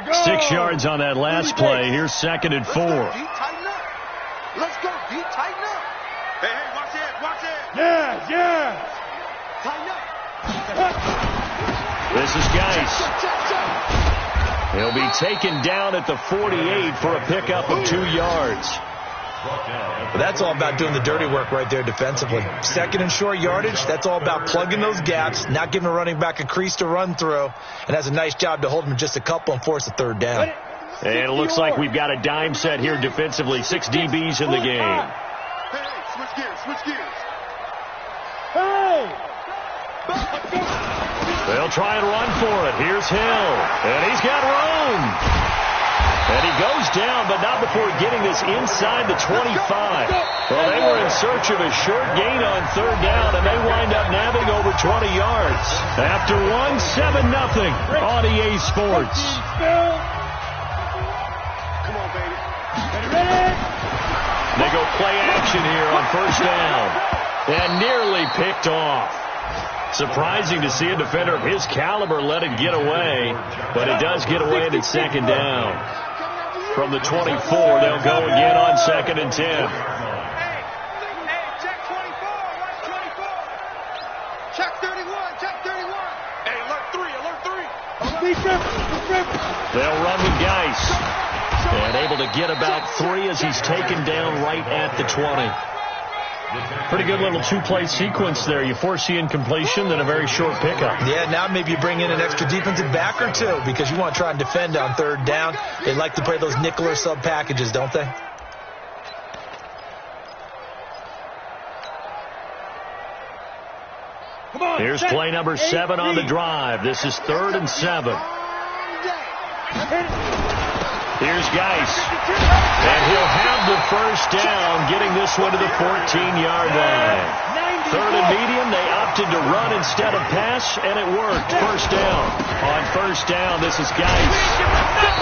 6 yards on that last play. Here's 2nd and 4. Let's go, D. Tighten up. Hey, watch it, watch it. Yeah. Tighten up. This is Geis. He'll be taken down at the 48 for a pickup of 2 yards. But that's all about doing the dirty work right there defensively. 2nd and short yardage, that's all about plugging those gaps, not giving a running back a crease to run through, and has a nice job to hold him just a couple and force a 3rd down. And it looks like we've got a dime set here defensively. 6 DBs in the game. Hey, switch gears. Hey! They'll try and run for it. Here's Hill. And he's got room. And he goes down, but not before getting this inside the 25. Well, they were in search of a short gain on 3rd down, and they wind up nabbing over 20 yards. After 7-0 on EA Sports. Come on, baby. They go play action here on 1st down. And nearly picked off. Surprising to see a defender of his caliber let it get away, but it does get away at its 2nd down. From the 24, they'll go again on 2nd and 10. Hey, check 24, right 24. Check 31. Hey, alert 3. They'll run with Geis. And able to get about 3 as he's taken down right at the 20. Pretty good little 2-play sequence there. You force the incompletion, then a very short pickup. Yeah, now maybe you bring in an extra defensive back or 2 because you want to try and defend on 3rd down. They like to play those nickel or sub packages, don't they? Here's play number 7 on the drive. This is 3rd and 7. Here's Geis. And he'll have the 1st down, getting this one to the 14-yard line. 3rd and medium, they opted to run instead of pass, and it worked. 1st down. On 1st down, this is Geis.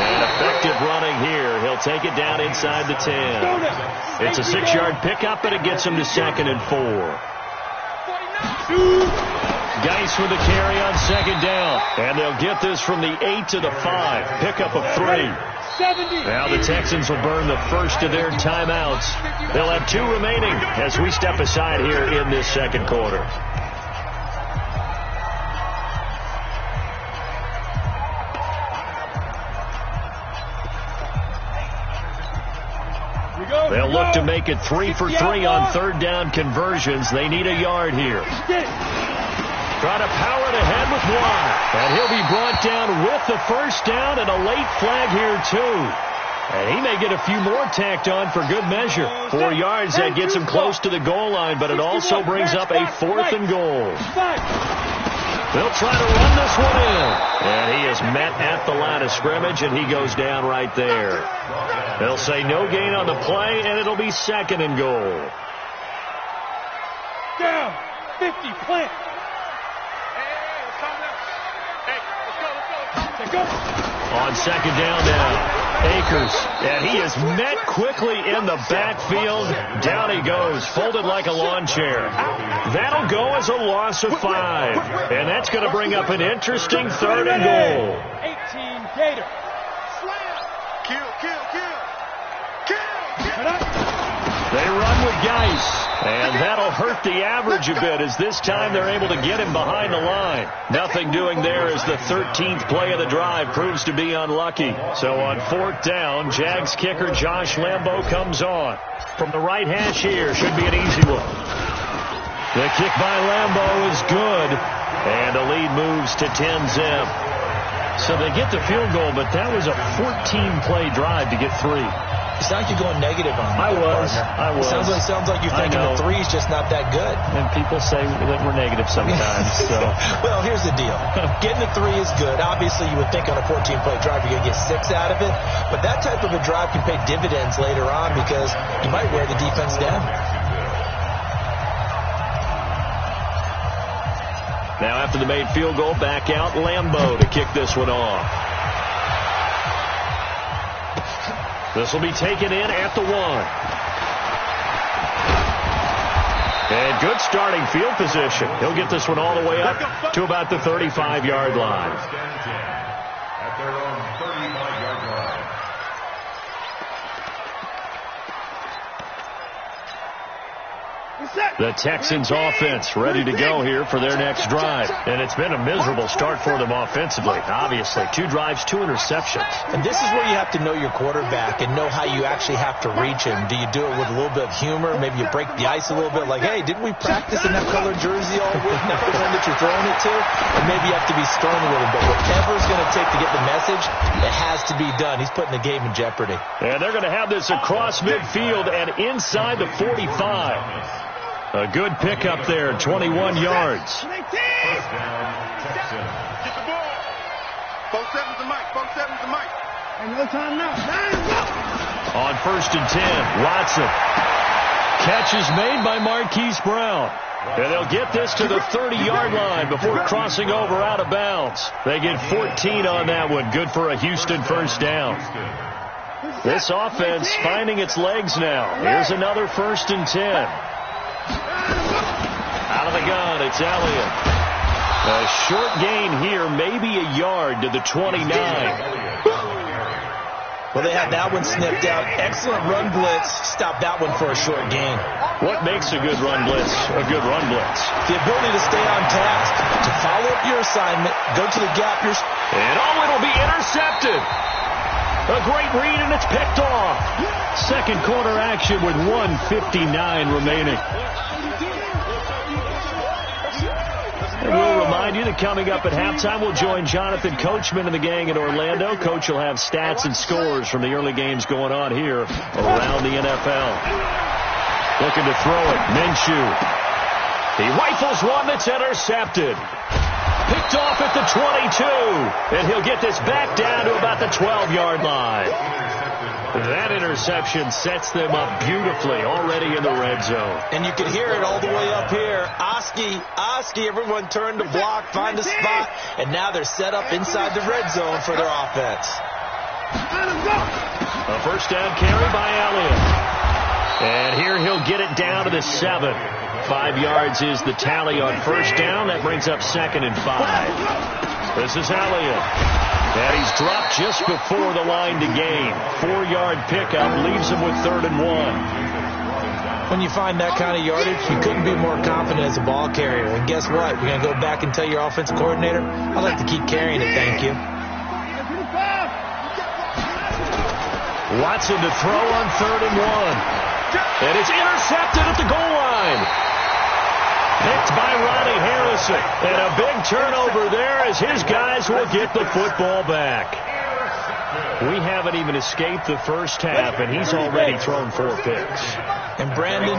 And effective running here. He'll take it down inside the 10. It's a 6-yard pickup, and it gets him to 2nd and 4. Geis with a carry on 2nd down. And they'll get this from the 8 to the 5. Pickup of 3. Now the Texans will burn the first of their timeouts. They'll have 2 remaining as we step aside here in this 2nd quarter. They'll look to make it 3 for 3 on 3rd down conversions. They need a yard here. Try to power it ahead with Watt. And he'll be brought down with the 1st down and a late flag here, too. And he may get a few more tacked on for good measure. 4 yards, that gets him close to the goal line, but it also brings up a 4th and goal. They'll try to run this one in. And he is met at the line of scrimmage, and he goes down right there. They'll say no gain on the play, and it'll be 2nd and goal. Down. 50, plant. On 2nd down now, Akers, and he is met quickly in the backfield. Down he goes, folded like a lawn chair. That'll go as a loss of 5, and that's going to bring up an interesting 3rd and goal. 18, Gator. Kill. They run with Geis, and that'll hurt the average a bit as this time they're able to get him behind the line. Nothing doing there as the 13th play of the drive proves to be unlucky. So on 4th down, Jags kicker Josh Lambo comes on. From the right hash here, should be an easy one. The kick by Lambo is good, and the lead moves to 10-zip. So they get the field goal, but that was a 14-play drive to get 3. You sound like you're going negative on me. I was. Sounds like you're thinking the 3 is just not that good. And people say that we're negative sometimes. So. Well, here's the deal. Getting the 3 is good. Obviously, you would think on a 14-play drive you're going to get 6 out of it. But that type of a drive can pay dividends later on because you might wear the defense down. Now after the made field goal, back out Lambo to kick this one off. This will be taken in at the 1. And good starting field position. He'll get this one all the way up to about the 35-yard line. The Texans offense ready to go here for their next drive. And it's been a miserable start for them offensively. Obviously, 2 drives, 2 interceptions. And this is where you have to know your quarterback and know how you actually have to reach him. Do you do it with a little bit of humor? Maybe you break the ice a little bit like, hey, didn't we practice in that colored jersey all week? Not the one that you're throwing it to? And maybe you have to be stern with him. But whatever it's going to take to get the message, it has to be done. He's putting the game in jeopardy. And they're going to have this across midfield and inside the 45. A good pickup there, 21 yards. Get the ball. 4-7's the mic. 4-7's the mic. And no time now. On 1st and 10, Watson. Catch is made by Marquise Brown. And they'll get this to the 30-yard line before crossing over out of bounds. They get 14 on that one. Good for a Houston first down. This offense finding its legs now. Here's another 1st and 10. Out of the gun, it's Elliott. A short gain here, maybe a yard to the 29. Well, they had that one snipped out. Excellent run blitz. Stop that one for a short gain. What makes a good run blitz a good run blitz? The ability to stay on task, to follow up your assignment, go to the gap. And it'll be intercepted. A great read, and it's picked off. Second quarter action with 1:59 remaining. And we'll remind you that coming up at halftime, we'll join Jonathan Coachman and the gang in Orlando. Coach will have stats and scores from the early games going on here around the NFL. Looking to throw it, Minshew. He rifles one that's intercepted. Picked off at the 22. And he'll get this back down to about the 12-yard line. That interception sets them up beautifully already in the red zone. And you can hear it all the way up here. Oski, everyone turned to block, find a spot, and now they're set up inside the red zone for their offense. A first down carry by Elliott. And here he'll get it down to the 7. 5 yards is the tally on first down. That brings up 2nd and 5. This is Elliott. And he's dropped just before the line to gain. 4-yard pickup leaves him with 3rd and 1. When you find that kind of yardage, you couldn't be more confident as a ball carrier. And guess what? You're going to go back and tell your offensive coordinator, I'd like to keep carrying it, thank you. Watson to throw on 3rd and 1. And it's intercepted at the goal line. Picked by Ronnie Harrison. And a big turnover there as his guys will get the football back. We haven't even escaped the first half, and he's already thrown 4 picks. And Brandon,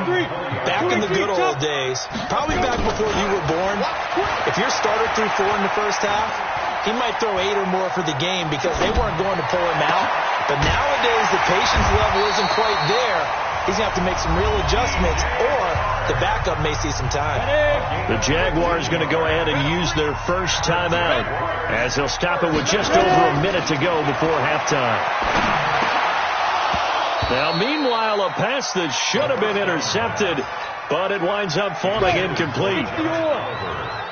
back in the good old days, probably back before you were born, if your starter threw 4 in the first half, he might throw 8 or more for the game because they weren't going to pull him out. But nowadays, the patience level isn't quite there. He's going to have to make some real adjustments, or the backup may see some time. The Jaguars going to go ahead and use their first timeout as they'll stop it with just over a minute to go before halftime. Now, meanwhile, a pass that should have been intercepted, but it winds up falling incomplete.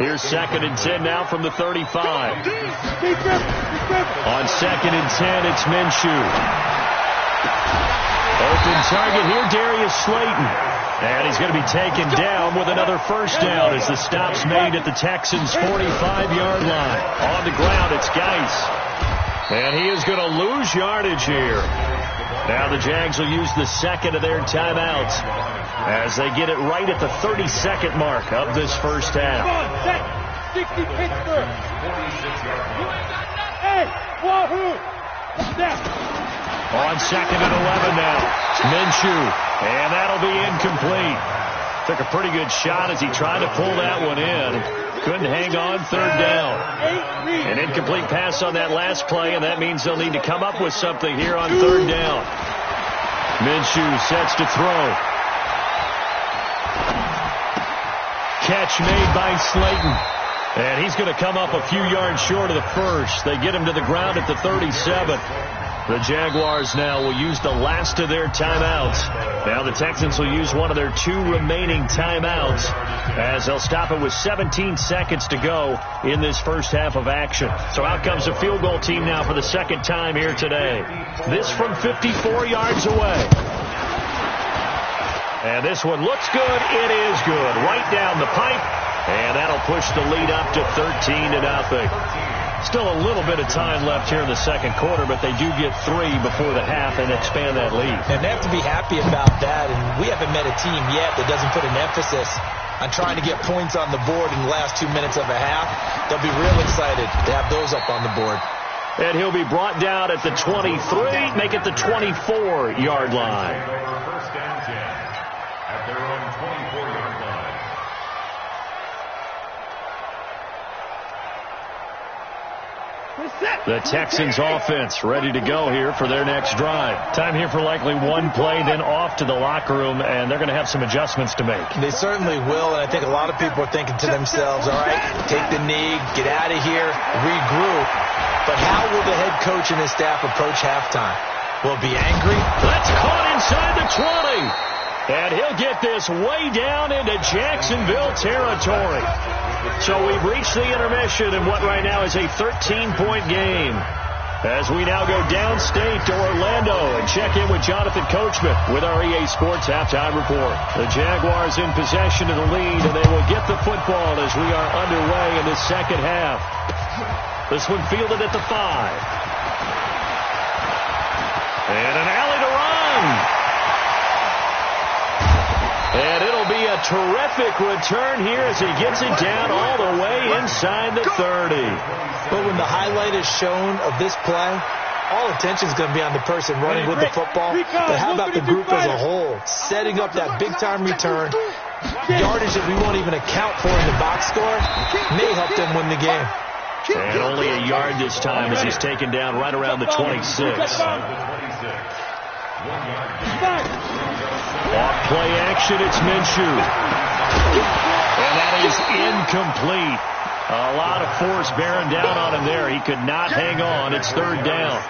Here's 2nd and 10 now from the 35. On 2nd and 10, it's Minshew. Open target here, Darius Slayton. And he's going to be taken down with another first down as the stop's made at the Texans' 45-yard line. On the ground, it's Geis. And he is going to lose yardage here. Now the Jags will use the 2nd of their timeouts as they get it right at the 32nd mark of this first half. On 2nd and 11 now, Minshew, and that'll be incomplete. Took a pretty good shot as he tried to pull that one in. Couldn't hang on, 3rd down. An incomplete pass on that last play, and that means they'll need to come up with something here on 3rd down. Minshew sets to throw. Catch made by Slayton. And he's going to come up a few yards short of the first. They get him to the ground at the 37. The Jaguars now will use the last of their timeouts. Now the Texans will use one of their 2 remaining timeouts as they'll stop it with 17 seconds to go in this first half of action. So out comes a field goal team now for the 2nd time here today. This from 54 yards away. And this one looks good. It is good. Right down the pipe. And that'll push the lead up to 13-0. Still a little bit of time left here in the second quarter, but they do get 3 before the half and expand that lead. And they have to be happy about that. And we haven't met a team yet that doesn't put an emphasis on trying to get points on the board in the last 2 minutes of a half. They'll be real excited to have those up on the board. And he'll be brought down at the 23, make it the 24-yard line. First down 10 at their own 24-yard line. The Texans offense ready to go here for their next drive. Time here for likely one play, then off to the locker room, and they're going to have some adjustments to make. They certainly will, and I think a lot of people are thinking to themselves, all right, take the knee, get out of here, regroup. But how will the head coach and his staff approach halftime? Will be angry? That's caught inside the 20. And he'll get this way down into Jacksonville territory. So we've reached the intermission in what right now is a 13-point game. As we now go downstate to Orlando and check in with Jonathan Coachman with our EA Sports Halftime Report. The Jaguars in possession of the lead, and they will get the football as we are underway in the second half. This one fielded at the 5. And an alley to run. And it'll be a terrific return here as he gets it down all the way inside the 30. But when the highlight is shown of this play, all attention is going to be on the person running with the football. But how about the group as a whole, setting up that big-time return, yardage that we won't even account for in the box score, may help them win the game. And only a yard this time as he's taken down right around the 26. Off play action, it's Minshew. And that is incomplete. A lot of force bearing down on him there. He could not hang on. It's third down.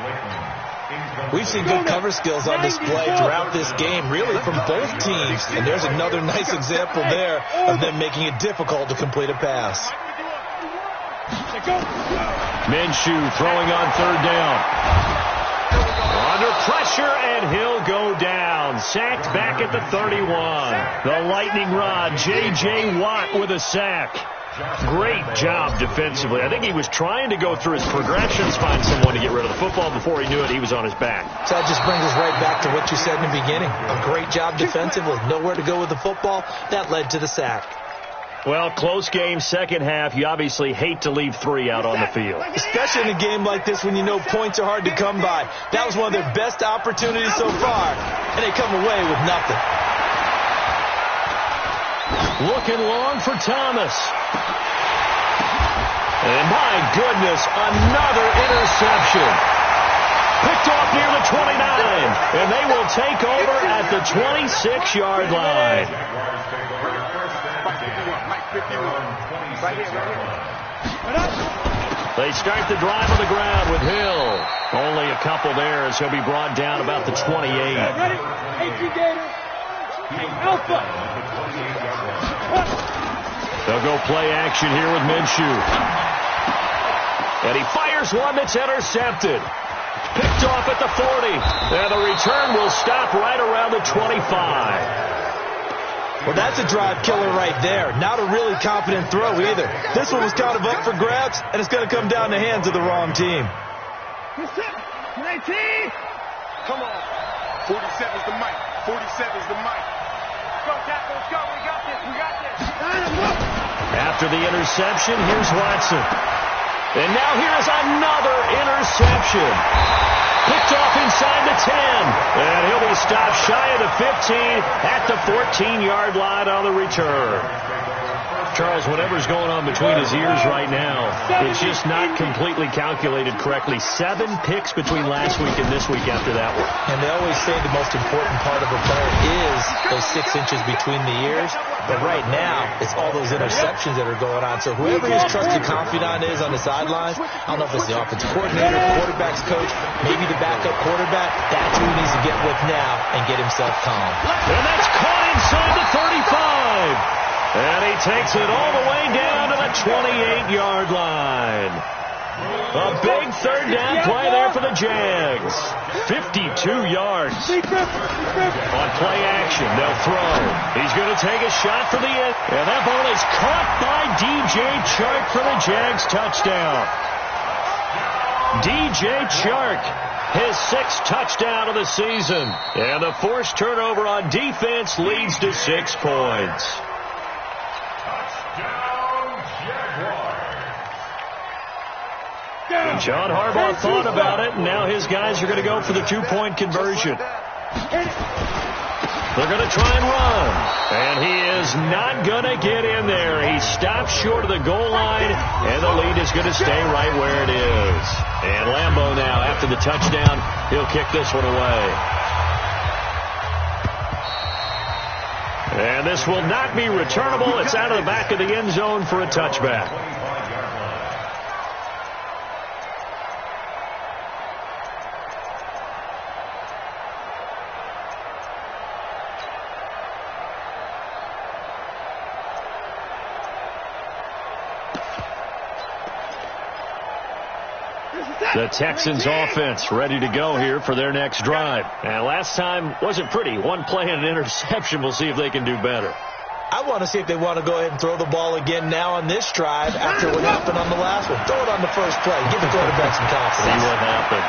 We've seen good cover skills on display throughout this game, really from both teams. And there's another nice example there of them making it difficult to complete a pass. Minshew throwing on third down. Under pressure, and he'll go down. Sacked back at the 31. The lightning rod, J.J. Watt with a sack. Great job defensively. I think he was trying to go through his progressions, find someone to get rid of the football. Before he knew it, he was on his back. So that just brings us right back to what you said in the beginning. A great job defensively. Nowhere to go with the football. That led to the sack. Well, close game, second half. You obviously hate to leave 3 out on the field. Especially in a game like this when you know points are hard to come by. That was one of their best opportunities so far, and they come away with nothing. Looking long for Thomas. And my goodness, another interception. Picked off near the 29, and they will take over at the 26-yard line. They start the drive on the ground with Hill. Only a couple there as he'll be brought down about the 28. Ready? Alpha. They'll go play action here with Minshew. And he fires one that's intercepted. Picked off at the 40. And the return will stop right around the 25. Well, that's a drive killer right there. Not a really confident throw either. This one was kind of up for grabs, and it's going to come down the hands of the wrong team. 19. Come on. 47's the mic. 47's the mic. Go, Tackles, go. We got this. We got this. After the interception, here's Watson. And now here's another interception. Picked off inside the 10. And he'll be stopped shy of the 15 at the 14-yard line on the return. Charles, whatever's going on between his ears right now, it's just not completely calculated correctly. 7 picks between last week and this week after that one. And they always say the most important part of a player is those 6 inches between the ears. But right now, it's all those interceptions that are going on. So whoever his trusted confidant is on the sidelines, I don't know if it's the offensive coordinator, quarterback's coach, maybe the backup quarterback, that's who he needs to get with now and get himself calm. And that's caught inside the 35. And he takes it all the way down to the 28-yard line. A big third down play there for the Jags. 52 yards. On play action, they'll throw. He's going to take a shot for the end. And that ball is caught by DJ Chark for the Jags touchdown. DJ Chark, his 6th touchdown of the season. And the forced turnover on defense leads to 6 points. John Harbaugh thought about it, and now his guys are going to go for the 2-point conversion. They're going to try and run, and he is not going to get in there. He stops short of the goal line, and the lead is going to stay right where it is. And Lambeau now, after the touchdown, he'll kick this one away. And this will not be returnable. It's out of the back of the end zone for a touchback. The Texans offense ready to go here for their next drive. And last time wasn't pretty. One play and an interception. We'll see if they can do better. I want to see if they want to go ahead and throw the ball again now on this drive after what happened on the last one. Throw it on the first play. Give the quarterback some confidence. See what happens.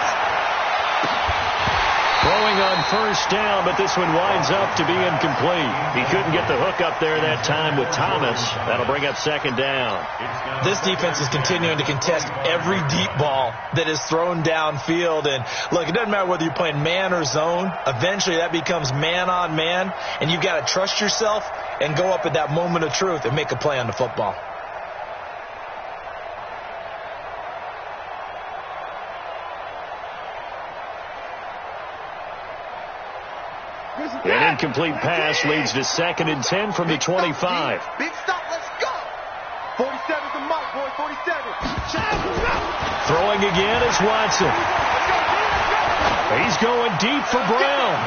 Throwing on first down, but this one winds up to be incomplete. He couldn't get the hook up there that time with Thomas. That'll bring up second down. This defense is continuing to contest every deep ball that is thrown downfield. And, look, it doesn't matter whether you're playing man or zone. Eventually that becomes man on man, and you've got to trust yourself and go up at that moment of truth and make a play on the football. An incomplete pass leads to 2nd and 10 from the 25. Big stop, let's go. 47's the mark, boy, 47. Throwing again is Watson. He's going deep for Brown.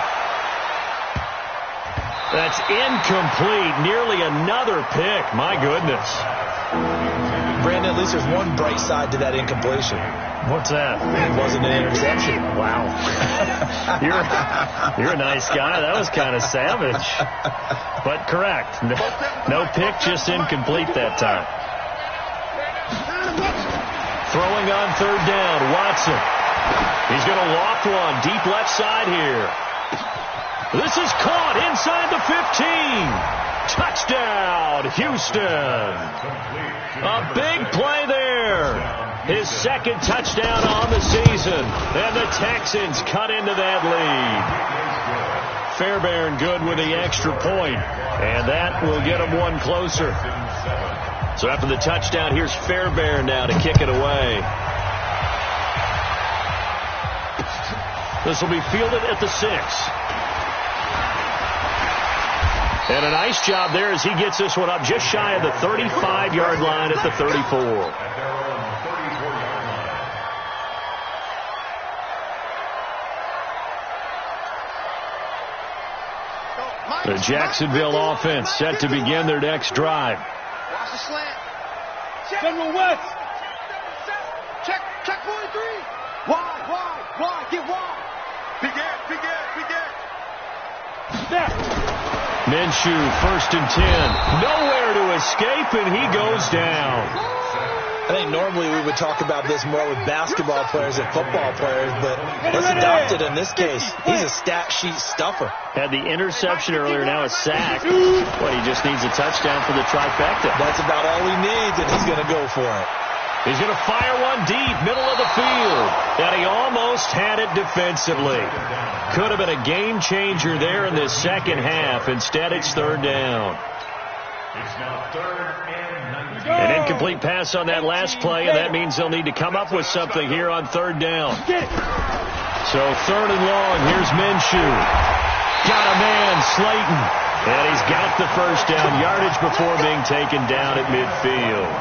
That's incomplete. Nearly another pick. My goodness. Brandon, at least there's one bright side to that incompletion. What's that? It wasn't an interception. Wow. You're a nice guy. That was kind of savage. But correct. No pick, just incomplete that time. Throwing on third down, Watson. He's going to loft one deep left side here. This is caught inside the 15. Touchdown, Houston. A big play there. His 2nd touchdown on the season. And the Texans cut into that lead. Fairbairn good with the extra point. And that will get them one closer. So after the touchdown, here's Fairbairn now to kick it away. This will be fielded at the 6. And a nice job there as he gets this one up just shy of the 35-yard line at the 34. The Jacksonville offense set to begin their next drive. Watch the slant. General West. Check 43. Wide, get wide. Big air. Snap. Minshew, 1st and 10. Nowhere to escape, and he goes down. I think normally we would talk about this more with basketball players than football players, but let's adopt it in this case. He's a stat sheet stuffer. Had the interception earlier, now a sack. What, he just needs a touchdown for the trifecta. That's about all he needs, and he's going to go for it. He's going to fire one deep, middle of the field. And he almost had it defensively. Could have been a game changer there in this second half. Instead, it's third down. It's now 3rd and 19. An incomplete pass on that last play, and that means they'll need to come up with something here on third down. So 3rd and long, here's Minshew. Got a man, Slayton. And he's got the first down yardage before being taken down at midfield.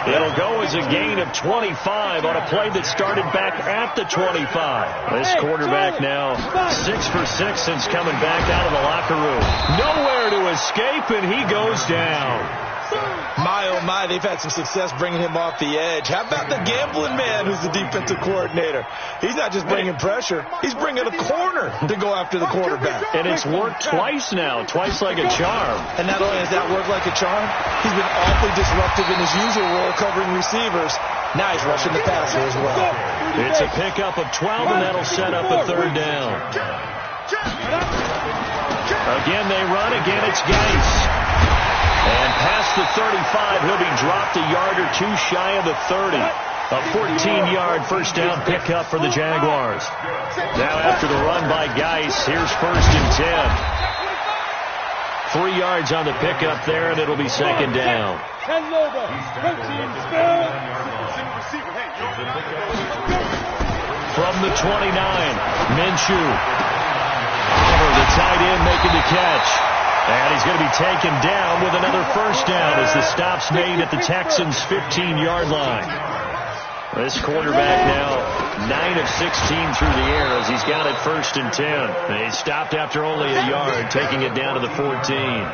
It'll go as a gain of 25 on a play that started back at the 25. This quarterback now 6 for 6 since coming back out of the locker room. Nowhere to escape, and he goes down. My, oh my, they've had some success bringing him off the edge. How about the gambling man who's the defensive coordinator? He's not just bringing pressure. He's bringing a corner to go after the quarterback. And it's worked twice now, twice like a charm. And not only has that worked like a charm, he's been awfully disruptive in his usual role covering receivers. Now he's rushing the passer as well. It's a pickup of 12, and that'll set up a third down. Again, they run. Again, it's Geis. And past the 35, he'll be dropped a yard or two shy of the 30. A 14-yard first down pickup for the Jaguars. Now after the run by Geis, here's 1st and 10. 3 yards on the pickup there, and it'll be 2nd down. From the 29, Minshew. Oliver, the tight end, making the catch. And he's going to be taken down with another first down as the stop's made at the Texans' 15-yard line. This quarterback now 9 of 16 through the air as he's got it 1st and 10. And he stopped after only a yard, taking it down to the 14.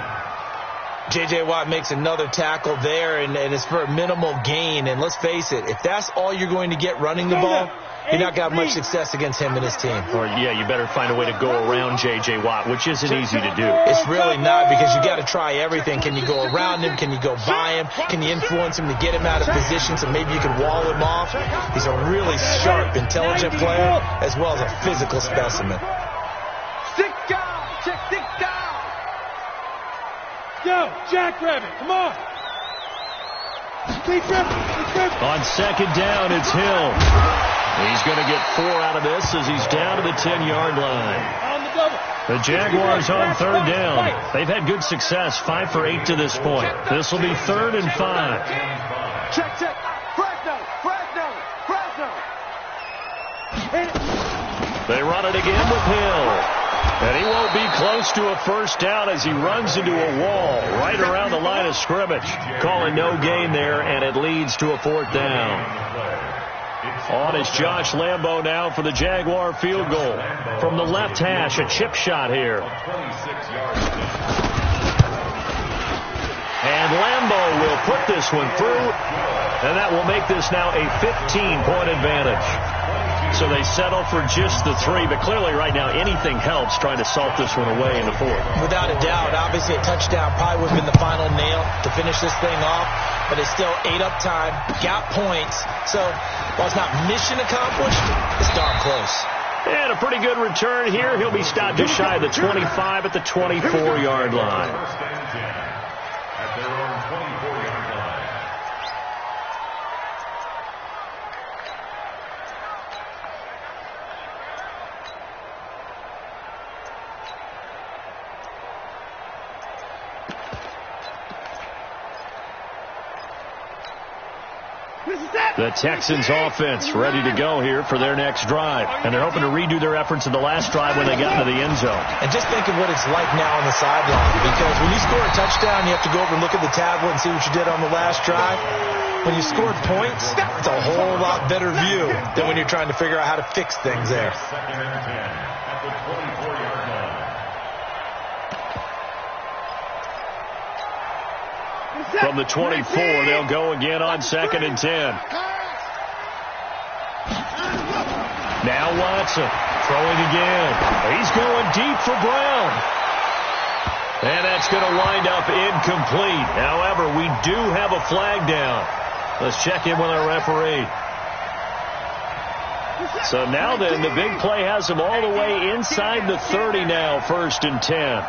J.J. Watt makes another tackle there, and it's for a minimal gain. And let's face it, if that's all you're going to get running the ball, you're not going to have much success against him and his team. Or, yeah, you better find a way to go around J.J. Watt, which isn't easy to do. It's really not, because you got to try everything. Can you go around him? Can you go by him? Can you influence him to get him out of position so maybe you can wall him off? He's a really sharp, intelligent player as well as a physical specimen. Stick down! Check stick down! Yo, Jackrabbit, come on! On 2nd down, it's Hill. He's going to get 4 out of this as he's down to the 10-yard line. The Jaguars on 3rd down. They've had good success, 5 for 8 to this point. This will be 3rd and 5. Check. Fresno. They run it again with Hill. And he won't be close to a first down as he runs into a wall right around the line of scrimmage. Calling no gain there, and it leads to a 4th down. On is Josh Lambo now for the Jaguar field goal. From the left hash, a chip shot here. And Lambo will put this one through, and that will make this now a 15-point advantage. So they settle for just the 3, but clearly right now anything helps trying to salt this one away in the 4th. Without a doubt, obviously a touchdown probably would have been the final nail to finish this thing off, but it's still ate up time, got points, so while it's not mission accomplished, it's darn close. And a pretty good return here. He'll be stopped just shy of the 25 at the 24-yard line. At their own 24-yard line. The Texans offense ready to go here for their next drive. And they're hoping to redo their efforts in the last drive when they got into the end zone. And just think of what it's like now on the sideline, because when you score a touchdown, you have to go over and look at the tablet and see what you did on the last drive. When you scored points, it's a whole lot better view than when you're trying to figure out how to fix things there. 2nd and 10 at the 24-yard line. From the 24, they'll go again on 2nd and 10. Now Watson throwing again. He's going deep for Brown. And that's going to wind up incomplete. However, we do have a flag down. Let's check in with our referee. So now then, the big play has them all the way inside the 30 now, 1st and 10.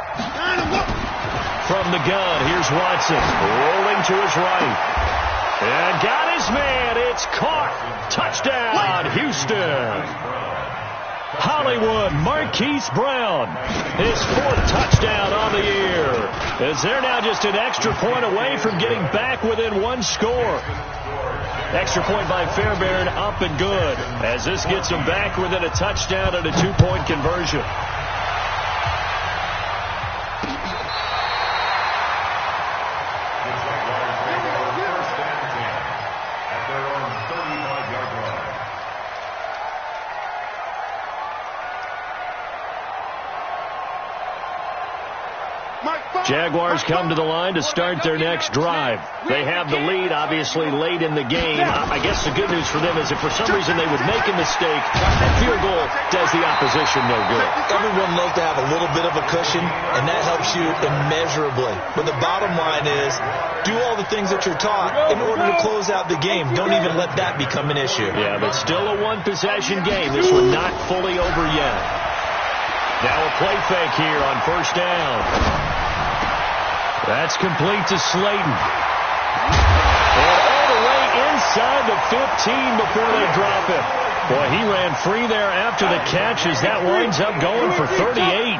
From the gun, here's Watson, rolling to his right. And got his man. It's caught. Touchdown, Houston. Hollywood Marquise Brown, his 4th touchdown on the year. As they're now just an extra point away from getting back within 1 score. Extra point by Fairbairn, up and good. As this gets them back within a touchdown and a 2-point conversion. Mike, Jaguars come to the line to start their next drive. They have the lead, obviously, late in the game. I guess the good news for them is if for some reason they would make a mistake, that field goal does the opposition no good. Everyone loves to have a little bit of a cushion, and that helps you immeasurably. But the bottom line is, do all the things that you're taught in order to close out the game. Don't even let that become an issue. Yeah, but still a one-possession game. This one not fully over yet. Now a play fake here on first down. That's complete to Slayton. And all the way inside the 15 before they drop it. Boy, he ran free there after the catch as that winds up going for 38.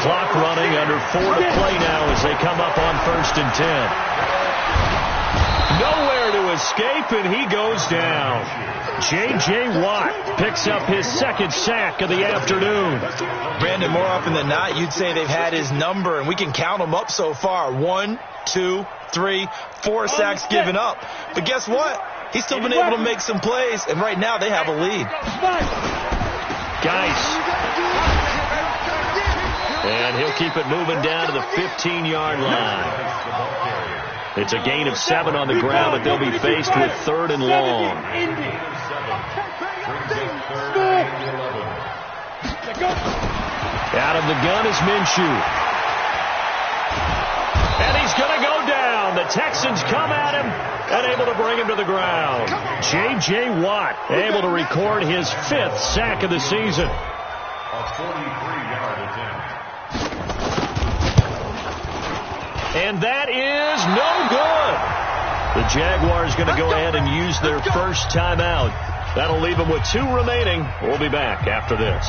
Clock running, under 4 to play now as they come up on 1st and 10. Nowhere to escape, and he goes down. J.J. Watt picks up his 2nd sack of the afternoon. Brandon, more often than not, you'd say they've had his number, and we can count them up so far. 1, 2, 3, 4 sacks given up. But guess what? He's still been able to make some plays, and right now they have a lead. Geis. And he'll keep it moving down to the 15-yard line. It's a gain of 7 on the ground, but they'll be faced with 3rd and long. Out of the gun is Minshew. And he's going to go down. The Texans come at him and able to bring him to the ground. J.J. Watt able to record his 5th sack of the season. A 43-yard attempt. And that is no good. The Jaguars going to go ahead and use their first timeout. That'll leave them with 2 remaining. We'll be back after this.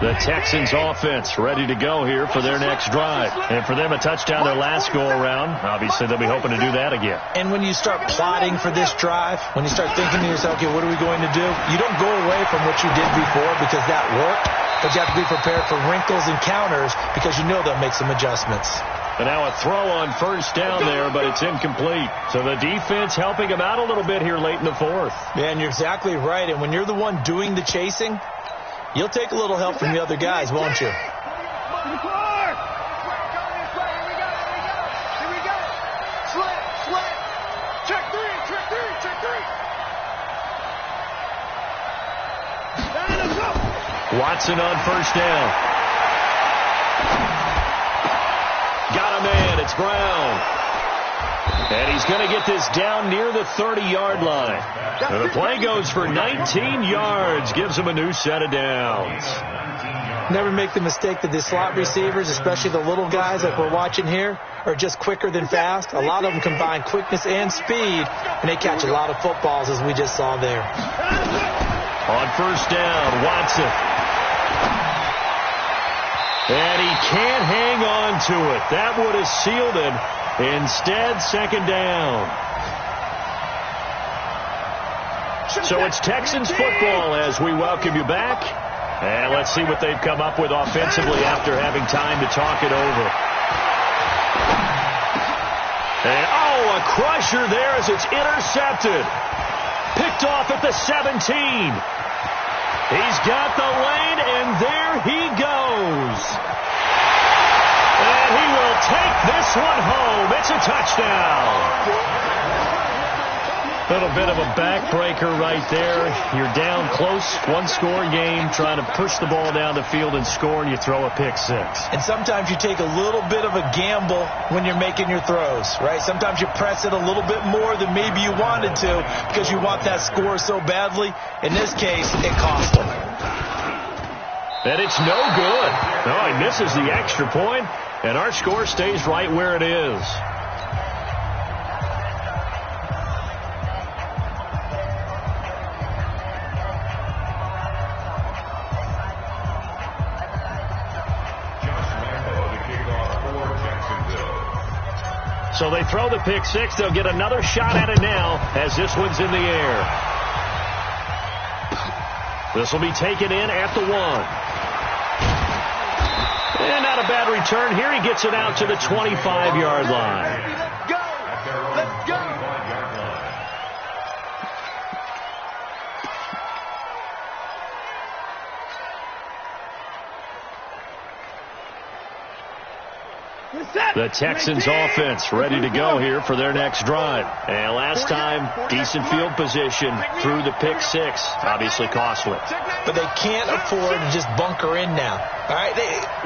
The Texans offense ready to go here for their next drive. And for them, a touchdown their last go-around. Obviously, they'll be hoping to do that again. And when you start plotting for this drive, when you start thinking to yourself, okay, what are we going to do? You don't go away from what you did before because that worked, but you have to be prepared for wrinkles and counters because you know they'll make some adjustments. And now a throw on first down there, but it's incomplete. So the defense helping him out a little bit here late in the 4th. Yeah, and you're exactly right. And when you're the one doing the chasing, you'll take a little help from the other guys, won't you? Watson on first down. Got a man. It's Brown. And he's going to get this down near the 30-yard line. And the play goes for 19 yards. Gives him a new set of downs. Never make the mistake that the slot receivers, especially the little guys like we're watching here, are just quicker than fast. A lot of them combine quickness and speed, and they catch a lot of footballs, as we just saw there. On first down, Watson. And he can't hang on to it. That would have sealed it. Instead, 2nd down. So it's Texans football as we welcome you back. And let's see what they've come up with offensively after having time to talk it over. And, a crusher there as it's intercepted. Picked off at the 17. He's got the lane, and there he goes. And he will take this one home. It's a touchdown. Little bit of a backbreaker right there. You're down close, 1-score game, trying to push the ball down the field and score, and you throw a pick 6. And sometimes you take a little bit of a gamble when you're making your throws, right? Sometimes you press it a little bit more than maybe you wanted to because you want that score so badly. In this case, it cost him. And it's no good. No, he misses the extra point, and our score stays right where it is. So they throw the pick six. They'll get another shot at it now as this one's in the air. This will be taken in at the 1. And not a bad return here. He gets it out to the 25-yard line. Let's go. Let's go. The Texans offense ready to go here for their next drive. And last time, decent field position through the pick six. Obviously costly. But they can't afford to just bunker in now. All right,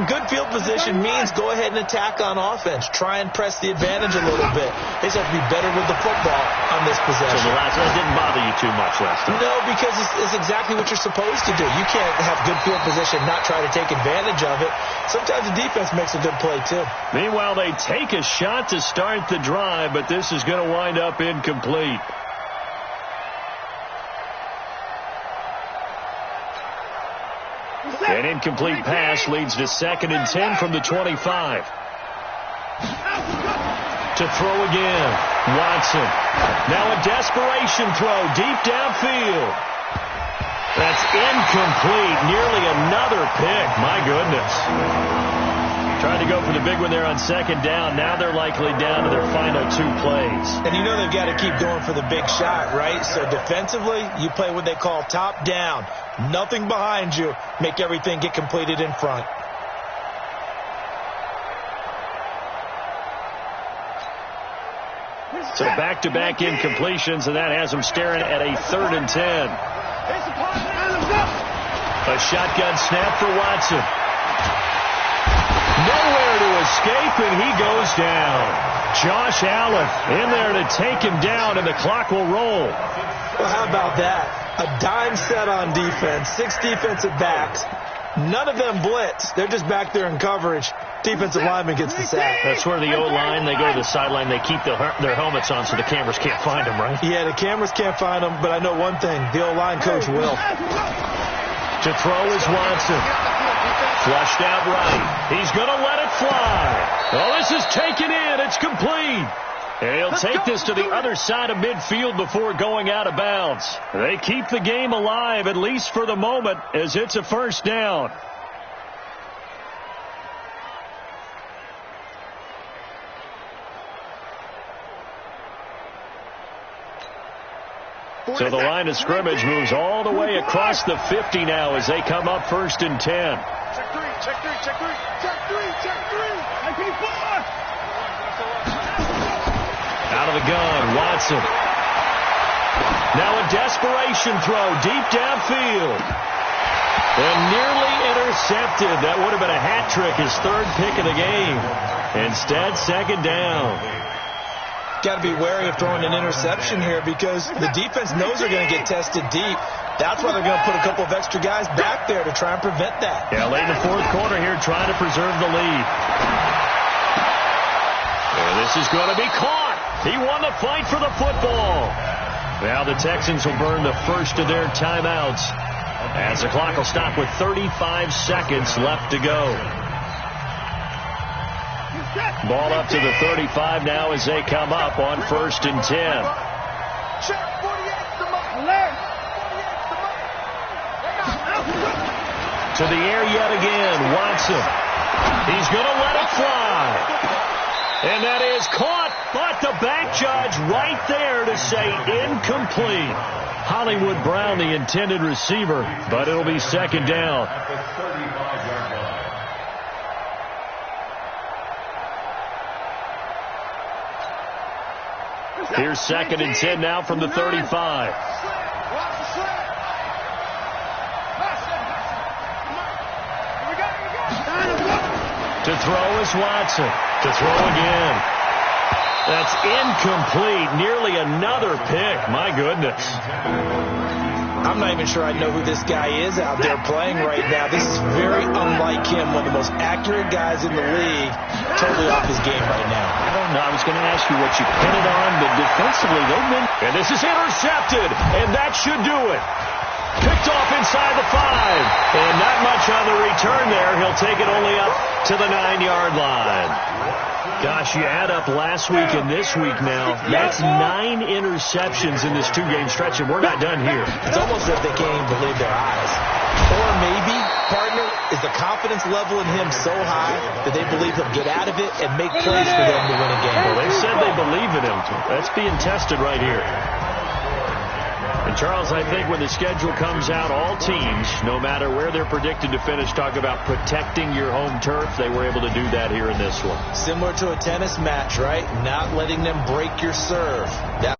good field position means go ahead and attack on offense. Try and press the advantage a little bit. They just have to be better with the football on this possession. So the last one didn't bother you too much last time? No, because it's exactly what you're supposed to do. You can't have good field position, not try to take advantage of it. Sometimes the defense makes a good play, too. Meanwhile, they take a shot to start the drive, but this is going to wind up incomplete. An incomplete pass leads to 2nd and 10 from the 25. To throw again. Watson. Now a desperation throw deep downfield. That's incomplete. Nearly another pick. My goodness. Trying to go for the big one there on 2nd down. Now they're likely down to their final 2 plays. And you know they've got to keep going for the big shot, right? So defensively, you play what they call top down. Nothing behind you. Make everything get completed in front. So back-to-back incompletions, and that has them staring at a 3rd and 10. A shotgun snap for Watson. Nowhere to escape, and he goes down. Josh Allen in there to take him down, and the clock will roll. Well, how about that? A dime set on defense, 6 defensive backs. None of them blitz. They're just back there in coverage. Defensive lineman gets the sack. That's where the O-line, they go to the sideline, they keep their helmets on so the cameras can't find them, right? Yeah, the cameras can't find them, but I know one thing. The O-line coach will. To throw is Watson. Flushed out right. He's going to let it fly. Oh, this is taken in. It's complete. And he'll take this to the other side of midfield before going out of bounds. They keep the game alive, at least for the moment, as it's a 1st down. So the line of scrimmage moves all the way across the 50 now as they come up 1st and 10. Check 3, check 3, check 3, check 3, check 3. Out of the gun, Watson. Now a desperation throw deep downfield. And nearly intercepted. That would have been a hat trick, his 3rd pick of the game. Instead, 2nd down. Got to be wary of throwing an interception here because the defense knows they're going to get tested deep. That's why they're going to put a couple of extra guys back there to try and prevent that. Yeah, late in the 4th quarter here, trying to preserve the lead. And this is going to be caught. He won the fight for the football. Now the Texans will burn the first of their timeouts as the clock will stop with 35 seconds left to go. Ball up to the 35 now as they come up on 1st and 10. To the air yet again, Watson. He's going to let it fly. And that is caught, but the back judge right there to say incomplete. Hollywood Brown, the intended receiver, but it'll be 2nd down. Here's 2nd and 10 now from the 35. To throw is Watson. To throw again. That's incomplete. Nearly another pick. My goodness. I'm not even sure I know who this guy is out there playing right now. This is very unlike him, one of the most accurate guys in the league. Totally off his game right now. I don't know. I was going to ask you what you pin it on, but defensively, they've been... And this is intercepted, and that should do it. Picked off inside the 5. And not much on the return there. He'll take it only up to the 9-yard line. Gosh, you add up last week and this week now, that's 9 interceptions in this 2-game stretch, and we're not done here. It's almost as if they can't even believe their eyes. Or maybe, partner, is the confidence level in him so high that they believe he'll get out of it and make plays for them to win a game. Well, they said they believe in him. That's being tested right here. And, Charles, I think when the schedule comes out, all teams, no matter where they're predicted to finish, talk about protecting your home turf. They were able to do that here in this one. Similar to a tennis match, right? Not letting them break your serve. That